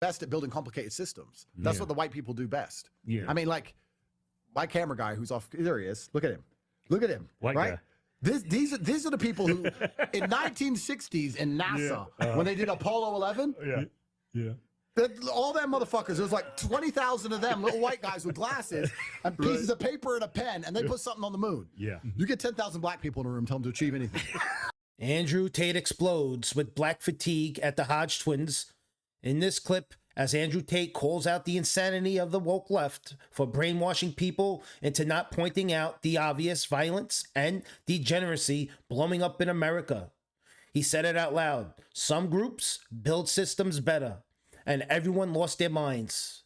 best at building complicated systems. That's what the white people do best. Yeah. I mean, like, my camera guy who's off, there he is. Look at him. Look at him. White right? guy. These are the people who, in 1960s in NASA, when they did Apollo 11, all them motherfuckers, there was like 20,000 of them, little white guys with glasses and pieces of paper and a pen, and they put something on the moon. Yeah. You get 10,000 black people in a room, tell them to achieve anything. Andrew Tate explodes with black fatigue at the Hodge Twins. In this clip, as Andrew Tate calls out the insanity of the woke left for brainwashing people into not pointing out the obvious violence and degeneracy blowing up in America. He said it out loud. Some groups build systems better, and everyone lost their minds.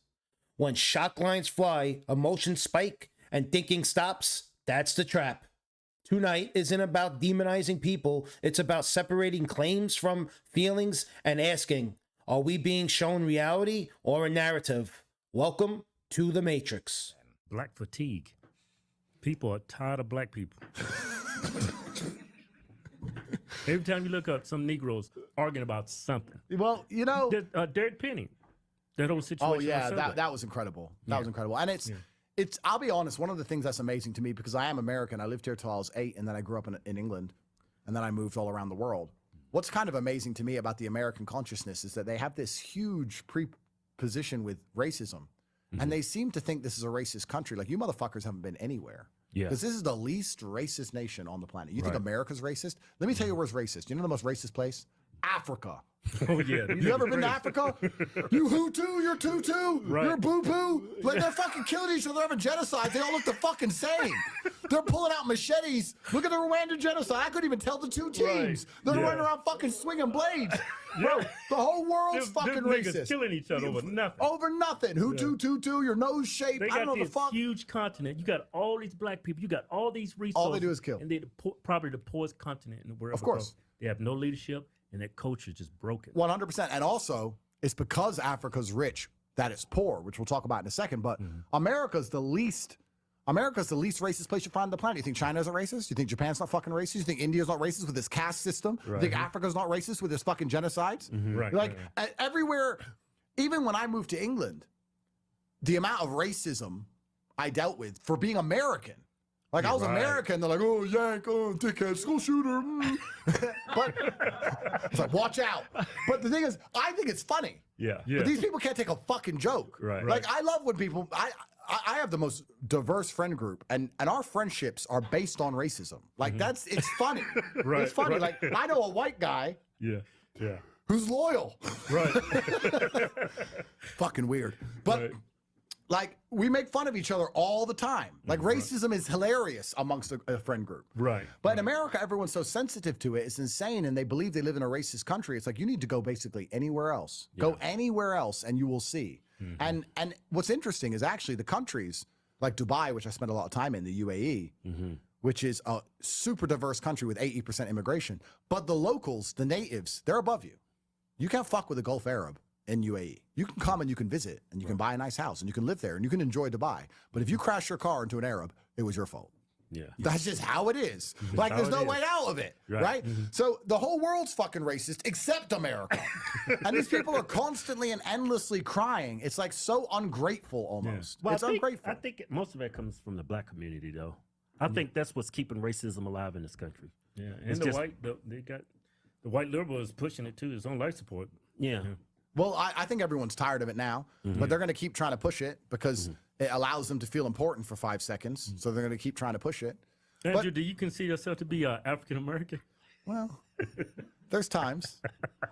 When shock lines fly, emotions spike, and thinking stops, that's the trap. Tonight isn't about demonizing people. It's about separating claims from feelings and asking, are we being shown reality or a narrative? Welcome to the Matrix. Black fatigue. People are tired of black people. Every time you look up, some Negroes arguing about something. Well, you know, Derek Penny, that whole situation. Oh yeah, that was incredible. That was incredible, and it's. I'll be honest. One of the things that's amazing to me, because I am American. I lived here till I was 8, and then I grew up in England, and then I moved all around the world. What's kind of amazing to me about the American consciousness is that they have this huge preposition with racism, and they seem to think this is a racist country. Like, you motherfuckers haven't been anywhere. Yeah. Because this is the least racist nation on the planet. You think America's racist? Let me tell you where's racist. You know the most racist place? Africa. Oh, yeah. You ever been to Africa? You Hutu, you're Tutu, you're Boo-Boo. Like, they're fucking killing each other, having genocide. They all look the fucking same. They're pulling out machetes. Look at the Rwandan genocide. I couldn't even tell the two teams. They're running around fucking swinging blades. Bro, the whole world's fucking racist. Killing each other over nothing. Over nothing. Hutu, Tutu, your nose shape. They I don't got know the this fuck. huge continent. You got all these black people. You got all these resources. All they do is kill. And they're probably the poorest continent in the world. Of course. They have no leadership, and their culture is just broken. 100%. And also, it's because Africa's rich that it's poor, which we'll talk about in a second. But America's the least racist place you find on the planet. You think China's not racist? You think Japan's not fucking racist? You think India's not racist with its caste system? You think Africa's not racist with its fucking genocides? Everywhere, even when I moved to England, the amount of racism I dealt with for being American. Like, I was American, they're like, oh, yank, oh, dickhead, school shooter. But it's like, watch out. But the thing is, I think it's funny. Yeah. But these people can't take a fucking joke. Like, I love when people, I have the most diverse friend group, and our friendships are based on racism. Like, it's funny. It's funny. Like, I know a white guy. Who's loyal. Fucking weird. But like, we make fun of each other all the time. Like, racism is hilarious amongst a friend group. But in America, everyone's so sensitive to it. It's insane, and they believe they live in a racist country. It's like, you need to go basically anywhere else. Go anywhere else, and you will see. And what's interesting is actually the countries like Dubai, which I spent a lot of time in, the UAE, which is a super diverse country with 80% immigration. But the locals, the natives, they're above you. You can't fuck with a Gulf Arab in UAE. You can come and you can visit and you can buy a nice house and you can live there and you can enjoy Dubai. But if you crash your car into an Arab, it was your fault. That's just how it is. Like, there's no way out of it, right? So the whole world's fucking racist except America. And these people are constantly and endlessly crying. It's like so ungrateful almost. Well, it's ungrateful. I think most of that comes from the black community, though. I think that's what's keeping racism alive in this country. And the white liberal is pushing it too, his own life support. Well, I think everyone's tired of it now, but they're going to keep trying to push it because it allows them to feel important for 5 seconds. So they're going to keep trying to push it. Andrew, do you consider yourself to be African-American? Well, there's times.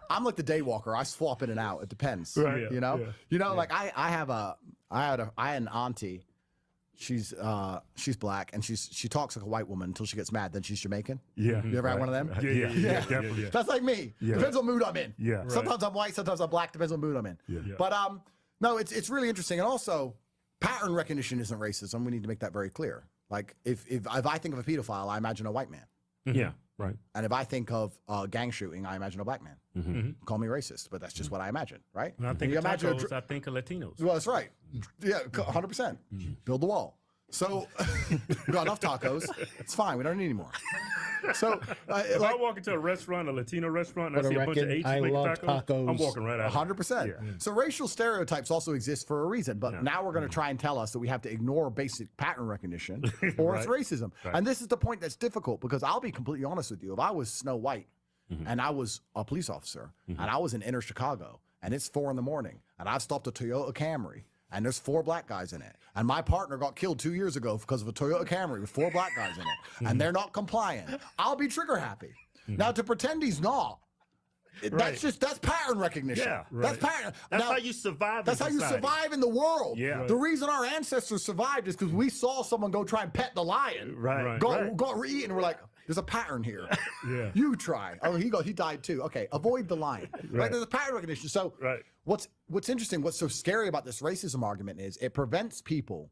I'm like the day walker. I swap in and out. It depends. You know? Like I had an auntie. She's black and she talks like a white woman until she gets mad. Then she's Jamaican. You ever had one of them? Yeah, definitely. That's like me. Depends on mood I'm in. Sometimes I'm white, sometimes I'm black. Depends on mood I'm in. But no, it's really interesting. And also, pattern recognition isn't racism. We need to make that very clear. Like, if I think of a pedophile, I imagine a white man. And if I think of gang shooting, I imagine a black man. Call me racist, but that's just what I imagine, right? When I think of tacos, I think of Latinos. Well, that's right. Yeah, 100%. Build the wall. So we got enough tacos. It's fine. We don't need any more. So if I walk into a restaurant, a Latino restaurant, and I see a bunch of Asians making tacos, I'm walking right out. 100%. Yeah. So racial stereotypes also exist for a reason, but now we're going to try and tell us that we have to ignore basic pattern recognition or it's racism. And this is the point that's difficult, because I'll be completely honest with you. If I was Snow White and I was a police officer and I was in inner Chicago and it's 4 a.m. and I've stopped a Toyota Camry and there's 4 black guys in it, and my partner got killed 2 years ago because of a Toyota Camry with 4 black guys in it, and they're not compliant, I'll be trigger happy. Now, to pretend he's not, that's pattern recognition. Yeah, that's pattern. That's how you survive. That's how you survive in the world. Yeah. The reason our ancestors survived is because we saw someone go try and pet the lion. Got eaten, and we're like, there's a pattern here. You try. Oh, he died too. Okay, avoid the lion. Right. There's a pattern recognition. So what's interesting, what's so scary about this racism argument is it prevents people.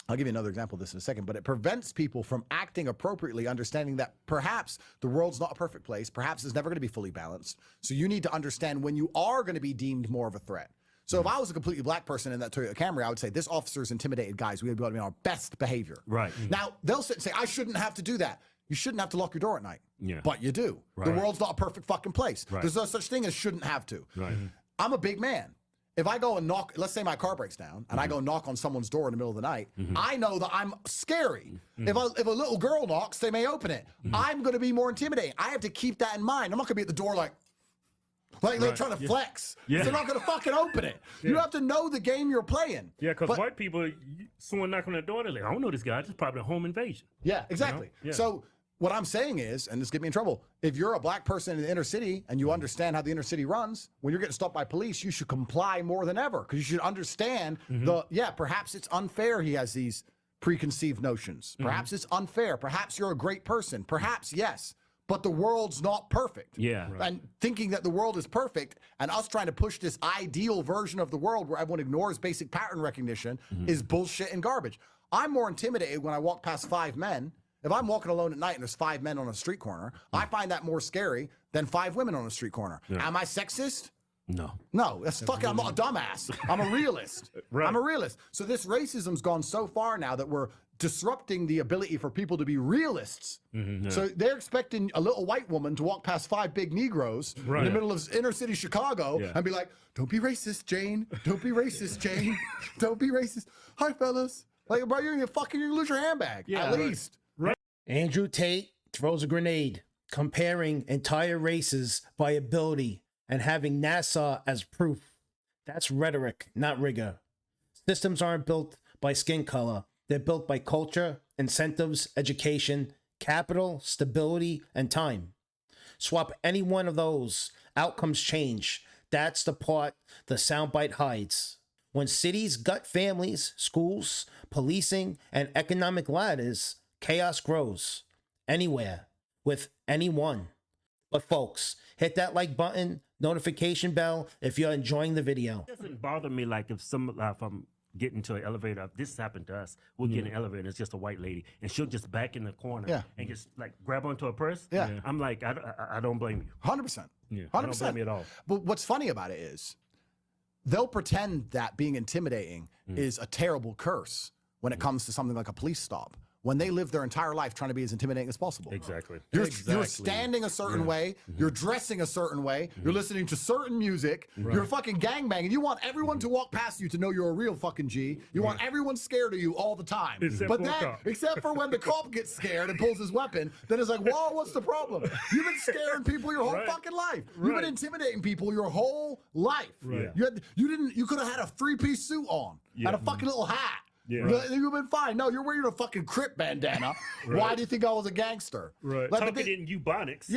I'll give you another example of this in a second, but it prevents people from acting appropriately, understanding that perhaps the world's not a perfect place. Perhaps it's never going to be fully balanced. So you need to understand when you are going to be deemed more of a threat. So if I was a completely black person in that Toyota Camry, I would say this officer's intimidated guys. We would be on our best behavior. Right. Now, they'll sit and say, I shouldn't have to do that. You shouldn't have to lock your door at night. But you do. The world's not a perfect fucking place. There's no such thing as shouldn't have to. I'm a big man. If I go and knock, let's say my car breaks down, and I go knock on someone's door in the middle of the night, I know that I'm scary. If a little girl knocks, they may open it. I'm going to be more intimidating. I have to keep that in mind. I'm not going to be at the door like they're trying to flex. They're not going to fucking open it. You have to know the game you're playing. Yeah, because white people, someone knocking on the door, they're like, I don't know this guy. This is probably a home invasion. Yeah, exactly. So what I'm saying is, and this get me in trouble, if you're a black person in the inner city and you understand how the inner city runs, when you're getting stopped by police, you should comply more than ever, because you should understand perhaps it's unfair he has these preconceived notions. Perhaps it's unfair. Perhaps you're a great person. Perhaps, yes. But the world's not perfect. And thinking that the world is perfect and us trying to push this ideal version of the world where everyone ignores basic pattern recognition is bullshit and garbage. I'm more intimidated when I walk past 5 men. If I'm walking alone at night and there's 5 men on a street corner, I find that more scary than 5 women on a street corner. Am I sexist? No, that's fucking, I'm not a dumbass. I'm a realist. I'm a realist. So this racism's gone so far now that we're disrupting the ability for people to be realists. So they're expecting a little white woman to walk past 5 big Negroes in the middle of inner city Chicago and be like, don't be racist, Jane. Don't be racist, Jane. Don't be racist. Hi, fellas. Like, bro, you're gonna lose your handbag, at least. Andrew Tate throws a grenade, comparing entire races by ability and having NASA as proof. That's rhetoric, not rigor. Systems aren't built by skin color. They're built by culture, incentives, education, capital, stability, and time. Swap any one of those, outcomes change. That's the part the soundbite hides. When cities gut families, schools, policing, and economic ladders, chaos grows anywhere with anyone. But folks, hit that like button, notification bell if you're enjoying the video. It doesn't bother me like if I'm getting to an elevator. This happened to us. We'll get in an elevator and it's just a white lady and she'll just back in the corner and just like grab onto her purse. I'm like, I don't blame you. 100%. 100%. I don't blame you at all. But what's funny about it is they'll pretend that being intimidating is a terrible curse when it comes to something like a police stop, when they live their entire life trying to be as intimidating as possible. You're standing a certain way, you're dressing a certain way, you're listening to certain music, you're fucking gangbanging. You want everyone to walk past you to know you're a real fucking G. You want everyone scared of you all the time. Except for when the cop gets scared and pulls his weapon, then it's like, whoa, what's the problem? You've been scaring people your whole fucking life. You've been intimidating people your whole life. You could have had a 3-piece suit on and a fucking little hat. You've been fine. No, you're wearing a fucking Crip bandana. Why do you think I was a gangster? Like, talking in Ebonics.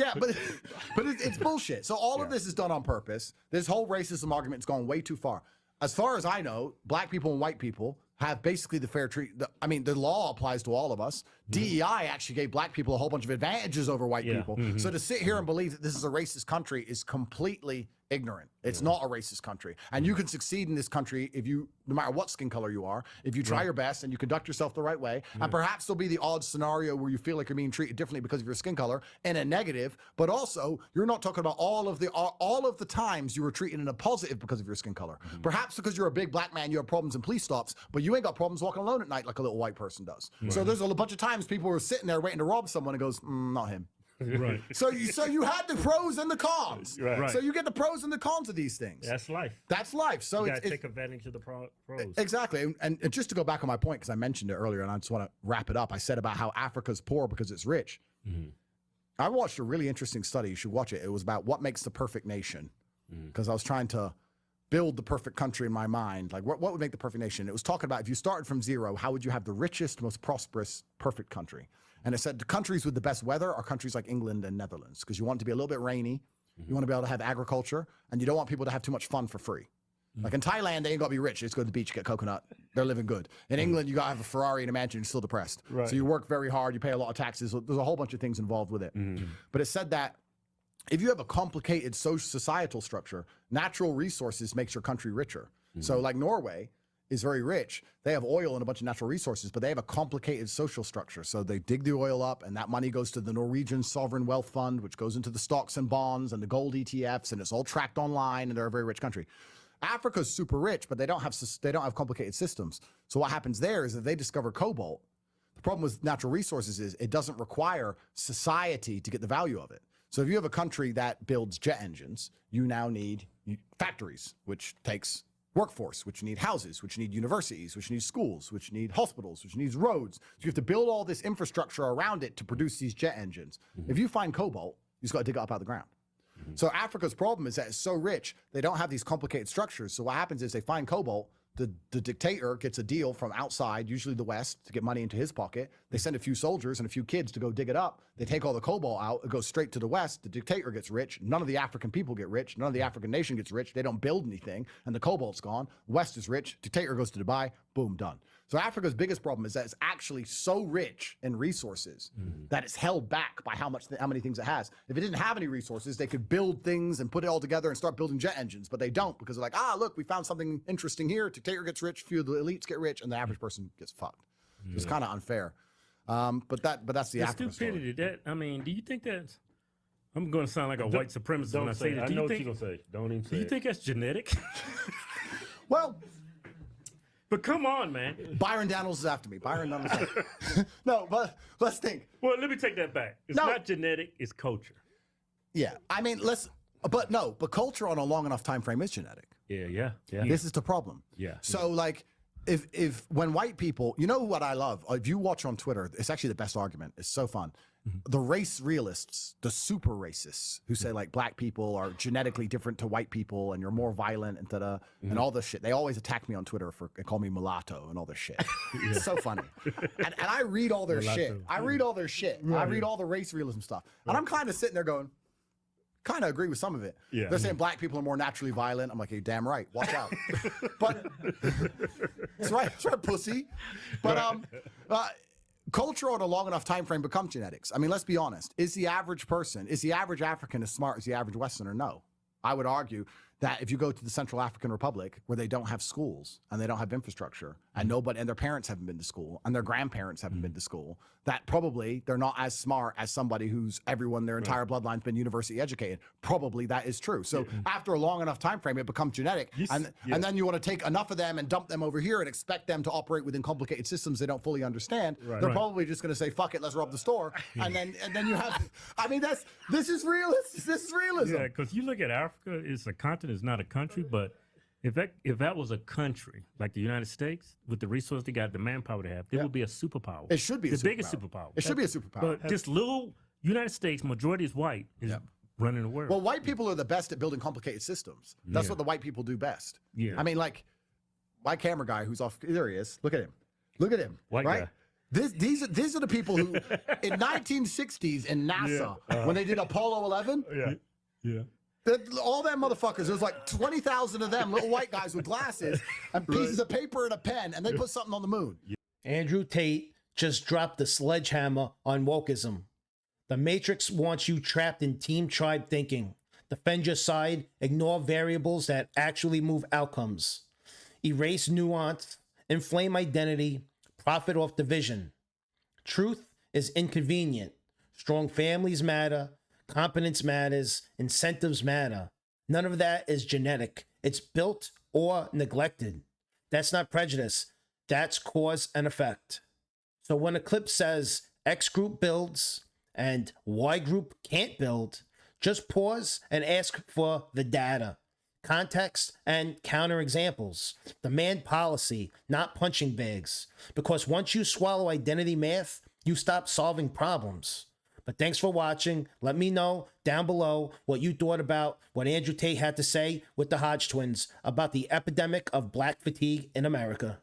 But it's bullshit. So all of this is done on purpose. This whole racism argument has gone way too far. As far as I know, black people and white people have basically the fair treat. The law applies to all of us. DEI actually gave black people a whole bunch of advantages over white people. So to sit here and believe that this is a racist country is completely ignorant. It's not a racist country. And you can succeed in this country if you, no matter what skin color you are, if you try your best and you conduct yourself the right way. And perhaps there'll be the odd scenario where you feel like you're being treated differently because of your skin color in a negative, but also you're not talking about all of the times you were treated in a positive because of your skin color. Perhaps because you're a big black man, you have problems in police stops, but you ain't got problems walking alone at night like a little white person does. So there's a bunch of times people were sitting there waiting to rob someone and goes, not him. Right. So you had the pros and the cons. Right. So you get the pros and the cons of these things. That's life. That's life. So you gotta take advantage of the pros. Exactly. And just to go back on my point, because I mentioned it earlier, and I just want to wrap it up. I said about how Africa's poor because it's rich. I watched a really interesting study. You should watch it. It was about what makes the perfect nation. Because I was trying to build the perfect country in my mind. Like what would make the perfect nation? It was talking about if you started from zero, how would you have the richest, most prosperous, perfect country? And it said the countries with the best weather are countries like England and Netherlands, because you want it to be a little bit rainy. You want to be able to have agriculture, and you don't want people to have too much fun for free. Like in Thailand, they ain't got to be rich. They just go to the beach, get coconut. They're living good. In England, you got to have a Ferrari and a mansion. You're still depressed. So you work very hard. You pay a lot of taxes. There's a whole bunch of things involved with it. But it said that if you have a complicated societal structure, natural resources makes your country richer. So like Norway is very rich. They have oil and a bunch of natural resources, but they have a complicated social structure. So they dig the oil up, and that money goes to the Norwegian Sovereign Wealth Fund, which goes into the stocks and bonds and the gold ETFs, and it's all tracked online, and they're a very rich country. Africa's super rich, but they don't have complicated systems. So what happens there is that they discover cobalt. The problem with natural resources is it doesn't require society to get the value of it. So if you have a country that builds jet engines, you now need factories, which takes workforce, which need houses, which need universities, which need schools, which need hospitals, which needs roads. So you have to build all this infrastructure around it to produce these jet engines. If you find cobalt, you just got to dig it up out of the ground. So Africa's problem is that it's so rich, they don't have these complicated structures. So what happens is they find cobalt, the dictator gets a deal from outside, usually the West, to get money into his pocket. They send a few soldiers and a few kids to go dig it up. They take all the cobalt out. It goes straight to the West. The dictator gets rich. None of the African people get rich. None of the African nation gets rich. They don't build anything, and the cobalt's gone. West is rich. Dictator goes to Dubai. Boom, done. So Africa's biggest problem is that it's actually so rich in resources that it's held back by how many things it has. If it didn't have any resources, they could build things and put it all together and start building jet engines, but they don't, because they're like, look, we found something interesting here. Dictator gets rich, few of the elites get rich, and the average person gets fucked. So it's kind of unfair. But that's the African stupidity. story. I mean, do you think that's? I'm going to sound like a white supremacist when I say this. I know what you're going to say. Don't even say Do you think that's genetic? Well, but come on, man. Byron Daniels is after me. Byron Daniels is after me. No, but let's think. Well, let me take that back. It's not genetic, it's culture. Yeah. I mean, but culture on a long enough time frame is genetic. Yeah. This is the problem. Yeah. So like if when white people, you know what I love? If you watch on Twitter, it's actually the best argument. It's so fun. The race realists, the super racists who say like black people are genetically different to white people and you're more violent and and all this shit. They always attack me on Twitter they call me mulatto and all this shit. It's so funny. And I read all their shit. I read all their shit. I read all the race realism stuff. And I'm kind of sitting there going, kind of agree with some of it. Yeah. They're saying black people are more naturally violent. I'm like, hey, damn right. Watch out. But that's right, pussy. But culture on a long enough time frame becomes genetics. I mean, let's be honest. Is the average African as smart as the average Westerner? No. I would argue that if you go to the Central African Republic, where they don't have schools and they don't have infrastructure, and their parents haven't been to school and their grandparents haven't been to school, that probably they're not as smart as somebody who's their entire bloodline's been university educated. Probably that is true. So after a long enough time frame, it becomes genetic, and then you want to take enough of them and dump them over here and expect them to operate within complicated systems they don't fully understand. They're probably just going to say, "Fuck it, let's rob the store," and then you have. I mean, this is realism. This is realism. Yeah, because you look at Africa, it's a continent, it's not a country, but if that was a country like the United States with the resources they got, the manpower they have, it would be a superpower. It should be the biggest superpower. It should be a superpower. But this little United States, majority is white, is running the world. Well, white people are the best at building complicated systems. That's what the white people do best. Yeah. I mean, like my camera guy who's off. There he is. Look at him. Look at him. White guy. These are the people who, in 1960s in NASA, when they did Apollo 11. Yeah. All them motherfuckers, there's like 20,000 of them, little white guys with glasses and pieces of paper and a pen, and they put something on the moon. Andrew Tate just dropped the sledgehammer on wokeism. The Matrix wants you trapped in team tribe thinking. Defend your side. Ignore variables that actually move outcomes. Erase nuance. Inflame identity. Profit off division. Truth is inconvenient. Strong families matter. Competence matters. Incentives matter. None of that is genetic. It's built or neglected. That's not prejudice. That's cause and effect. So when a clip says X group builds and Y group can't build, just pause and ask for the data, context, and counterexamples. Demand policy, not punching bags. Because once you swallow identity math, you stop solving problems. But thanks for watching. Let me know down below what you thought about what Andrew Tate had to say with the Hodge Twins about the epidemic of black fatigue in America.